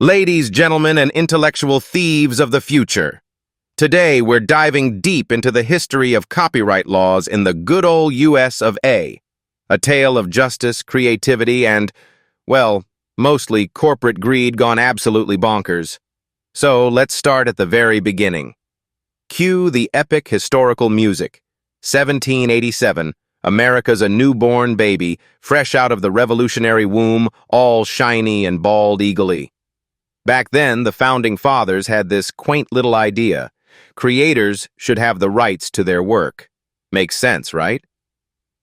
Ladies, gentlemen, and intellectual thieves of the future. Today, we're diving deep into the history of copyright laws in the good old US of A. A tale of justice, creativity, and, well, mostly corporate greed gone absolutely bonkers. So, let's start at the very beginning. Cue the epic historical music. 1787, America's a newborn baby, fresh out of the revolutionary womb, all shiny and bald-eagle-y. Back then, the Founding Fathers had this quaint little idea. Creators should have the rights to their work. Makes sense, right?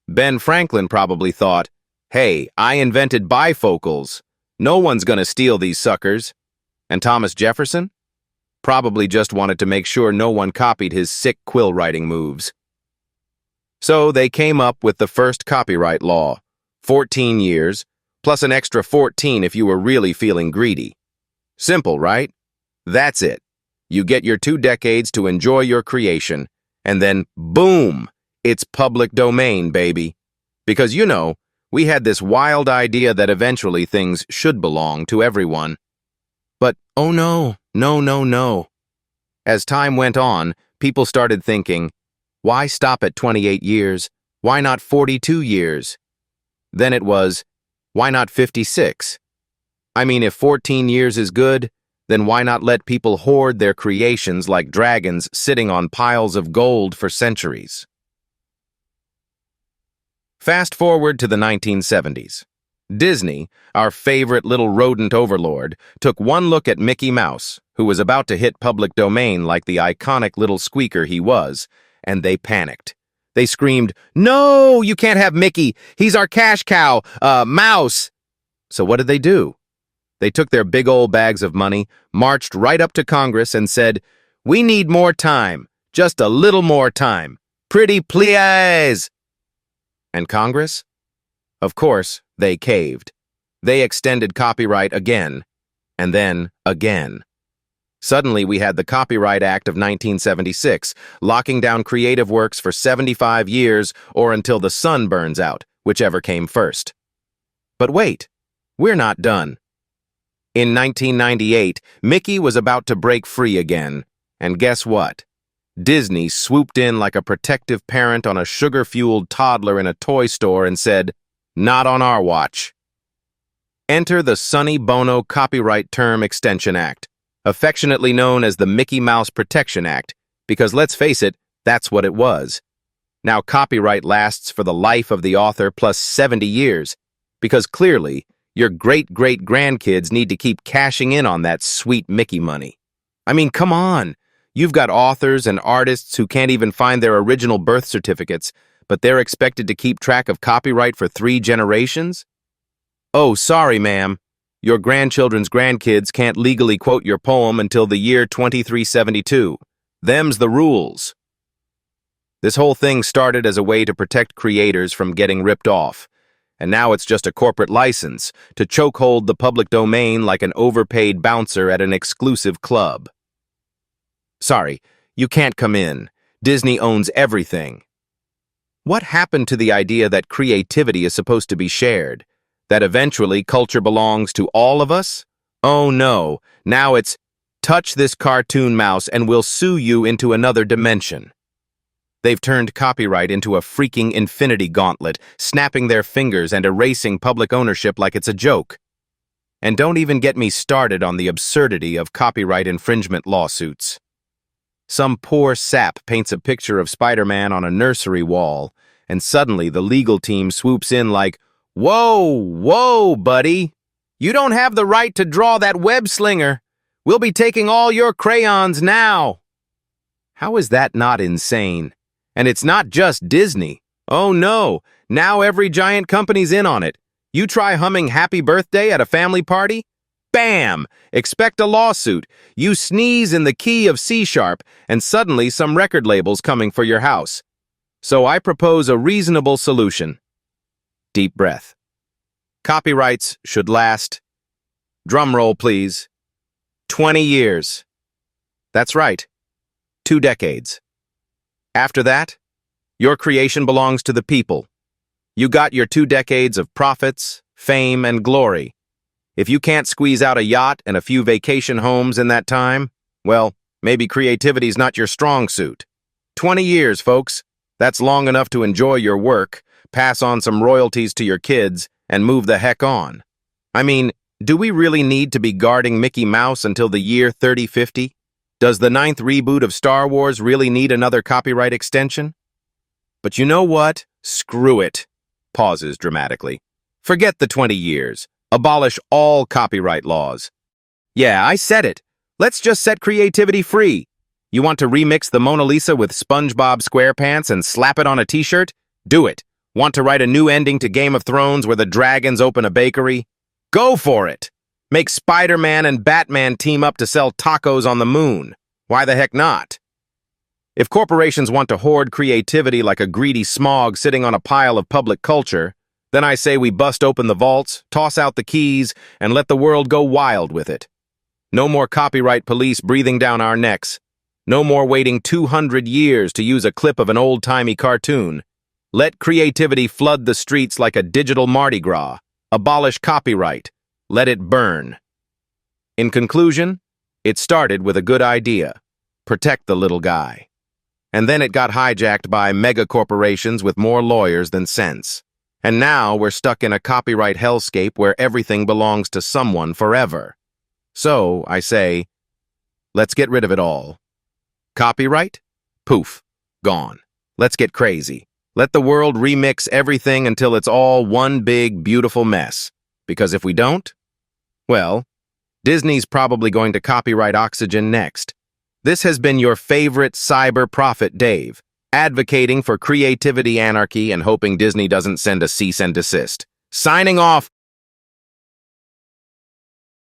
Ben Franklin probably thought, hey, I invented bifocals. No one's gonna steal these suckers. And Thomas Jefferson? Probably just wanted to make sure no one copied his sick quill writing moves. So they came up with the first copyright law. 14 years, plus an extra 14 if you were really feeling greedy. Simple, right? That's it. You get your 2 decades to enjoy your creation, and then, boom, it's public domain, baby. Because, we had this wild idea that eventually things should belong to everyone. But, oh no, no. As time went on, people started thinking, why stop at 28 years? Why not 42 years? Then it was, why not 56? I mean, if 14 years is good, then why not let people hoard their creations like dragons sitting on piles of gold for centuries? Fast forward to the 1970s. Disney, our favorite little rodent overlord, took one look at Mickey Mouse, who was about to hit public domain like the iconic little squeaker he was, and they panicked. They screamed, "No, you can't have Mickey! He's our cash cow, Mouse!" So what did they do? They took their big old bags of money, marched right up to Congress and said, "We need more time, just a little more time. Pretty please." And Congress? Of course, they caved. They extended copyright again, and then again. Suddenly, we had the Copyright Act of 1976, locking down creative works for 75 years or until the sun burns out, whichever came first. But wait, we're not done. In 1998, Mickey was about to break free again, and guess what? Disney swooped in like a protective parent on a sugar-fueled toddler in a toy store and said, "Not on our watch." Enter the Sonny Bono Copyright Term Extension Act, affectionately known as the Mickey Mouse Protection Act, because let's face it, that's what it was. Now copyright lasts for the life of the author plus 70 years, because clearly, your great-great-grandkids need to keep cashing in on that sweet Mickey money. I mean, come on. You've got authors and artists who can't even find their original birth certificates, but they're expected to keep track of copyright for 3 generations? Oh, sorry, ma'am. Your grandchildren's grandkids can't legally quote your poem until the year 2372. Them's the rules. This whole thing started as a way to protect creators from getting ripped off. And now it's just a corporate license to chokehold the public domain like an overpaid bouncer at an exclusive club. Sorry, you can't come in. Disney owns everything. What happened to the idea that creativity is supposed to be shared? That eventually culture belongs to all of us? Oh no, now it's, touch this cartoon mouse and we'll sue you into another dimension. They've turned copyright into a freaking infinity gauntlet, snapping their fingers and erasing public ownership like it's a joke. And don't even get me started on the absurdity of copyright infringement lawsuits. Some poor sap paints a picture of Spider-Man on a nursery wall, and suddenly the legal team swoops in like, whoa, buddy. You don't have the right to draw that web slinger. We'll be taking all your crayons now. How is that not insane? And it's not just Disney. Oh no, now every giant company's in on it. You try humming Happy Birthday at a family party? Bam! Expect a lawsuit. You sneeze in the key of C#, and suddenly some record label's coming for your house. So I propose a reasonable solution. Deep breath. Copyrights should last, drumroll please, 20 years. That's right, 2 decades. After that, your creation belongs to the people. You got your 2 decades of profits, fame, and glory. If you can't squeeze out a yacht and a few vacation homes in that time, well, maybe creativity's not your strong suit. 20 years, folks. That's long enough to enjoy your work, pass on some royalties to your kids, and move the heck on. I mean, do we really need to be guarding Mickey Mouse until the year 3050? Does the 9th reboot of Star Wars really need another copyright extension? But you know what? Screw it. Pauses dramatically. Forget the 20 years. Abolish all copyright laws. Yeah, I said it. Let's just set creativity free. You want to remix the Mona Lisa with SpongeBob SquarePants and slap it on a t-shirt? Do it. Want to write a new ending to Game of Thrones where the dragons open a bakery? Go for it. Make Spider-Man and Batman team up to sell tacos on the moon. Why the heck not? If corporations want to hoard creativity like a greedy smog sitting on a pile of public culture, then I say we bust open the vaults, toss out the keys, and let the world go wild with it. No more copyright police breathing down our necks. No more waiting 200 years to use a clip of an old-timey cartoon. Let creativity flood the streets like a digital Mardi Gras. Abolish copyright. Let it burn. In conclusion, it started with a good idea. Protect the little guy. And then it got hijacked by mega corporations with more lawyers than sense. And now we're stuck in a copyright hellscape where everything belongs to someone forever. So, I say, let's get rid of it all. Copyright? Poof. Gone. Let's get crazy. Let the world remix everything until it's all one big, beautiful mess. Because if we don't, well, Disney's probably going to copyright Oxygen next. This has been your favorite cyber prophet, Dave, advocating for creativity anarchy and hoping Disney doesn't send a cease and desist. Signing off.